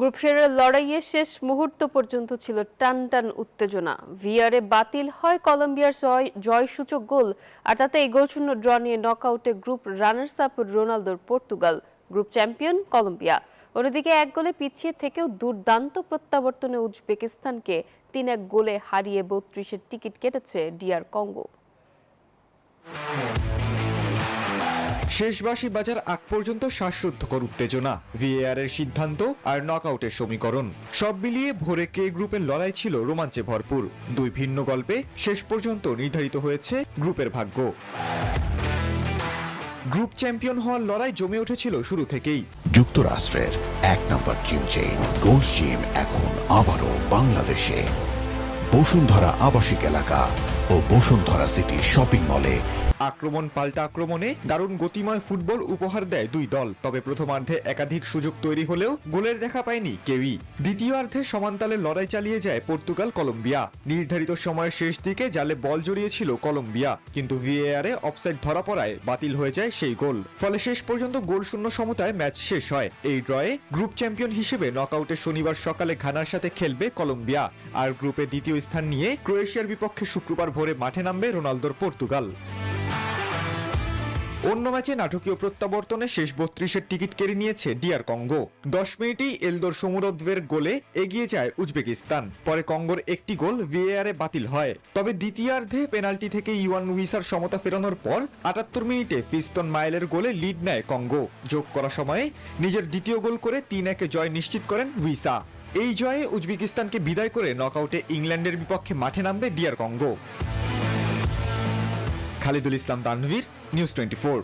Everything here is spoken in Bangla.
গ্রুপ শেয়ারের লড়াইয়ে শেষ মুহূর্ত পর্যন্ত ছিল টানটান উত্তেজনা। ভিআরে বাতিল হয় কলম্বিয়ার জয়সূচক গোল, আর তাতে এই গোলশূন্য ড্র নিয়ে নকআউটে গ্রুপ রানার্স আপ রোনালদোর পর্তুগাল, গ্রুপ চ্যাম্পিয়ন কলম্বিয়া। অন্যদিকে এক গোলে পিছিয়ে থেকেও দুর্দান্ত প্রত্যাবর্তনে উজবেকিস্তানকে ৩-১ গোলে হারিয়ে ৩২-এর টিকিট কেটেছে ডিআর কঙ্গো। শেষ বাঁশি বাজার আগ পর্যন্ত শ্বাসরুদ্ধকর উত্তেজনা, ভিএআর এর সিদ্ধান্ত আর নকআউটের সমীকরণ সব মিলিয়ে ভোরে কে গ্রুপের লড়াই ছিল রোমাঞ্চে ভরপুর। দুই ভিন্ন গল্পে শেষ পর্যন্ত নির্ধারিত হয়েছে গ্রুপের ভাগ্য। গ্রুপ চ্যাম্পিয়ন হওয়ার লড়াই জমে উঠেছিল শুরু থেকেই। যুক্তরাষ্ট্রের ১ নম্বর জিম চেইন গোল্ড জিম এখন আবারও বাংলাদেশে। বসুন্ধরা আবাসিক এলাকা ও বসুন্ধরা সিটি শপিং মলে আক্রমণ পাল্টা আক্রমণে দারুণ গতিময় ফুটবল উপহার দেয় দুই দল। তবে প্রথমার্ধে একাধিক সুযোগ তৈরি হলেও গোলের দেখা পায়নি কেউই। দ্বিতীয়ার্ধে সমানতালে লড়াই চালিয়ে যায় পর্তুগাল কলম্বিয়া। নির্ধারিত সময়ের শেষ দিকে জালে বল জড়িয়েছিল কলম্বিয়া, কিন্তু ভিএআরে অফসাইড ধরা পড়ায় বাতিল হয়ে যায় সেই গোল। ফলে শেষ পর্যন্ত গোলশূন্য সমতায় ম্যাচ শেষ হয়। এই ড্রয়ে গ্রুপ চ্যাম্পিয়ন হিসেবে নকআউটে শনিবার সকালে ঘানার সাথে খেলবে কলম্বিয়া, আর গ্রুপে দ্বিতীয় স্থান নিয়ে ক্রোয়েশিয়ার বিপক্ষে শুক্রবার ভোরে মাঠে নামবে রোনালদোর পর্তুগাল। অন্য ম্যাচে নাটকীয় প্রত্যাবর্তনে শেষ ৩২-এর টিকিট কেড়ে নিয়েছে ডিআর কঙ্গো। ১০ মিনিটেই এলদোর সমুরদ্ভের গোলে এগিয়ে যায় উজবেকিস্তান। পরে কঙ্গোর একটি গোল ভিএআরে বাতিল হয়। তবে দ্বিতীয়ার্ধে পেনাল্টি থেকে ইওয়ান উইসার সমতা ফেরানোর পর ৭৮ মিনিটে ফিস্টন মাইলের গোলে লিড নেয় কঙ্গো। যোগ করা সময়ে নিজের দ্বিতীয় গোল করে ৩-১ জয় নিশ্চিত করেন উইসা। এই জয়ে উজবেকিস্তানকে বিদায় করে নকআউটে ইংল্যান্ডের বিপক্ষে মাঠে নামবে ডিআর কঙ্গো। খালিদুল ইসলাম তানভীর, নিউজ 24।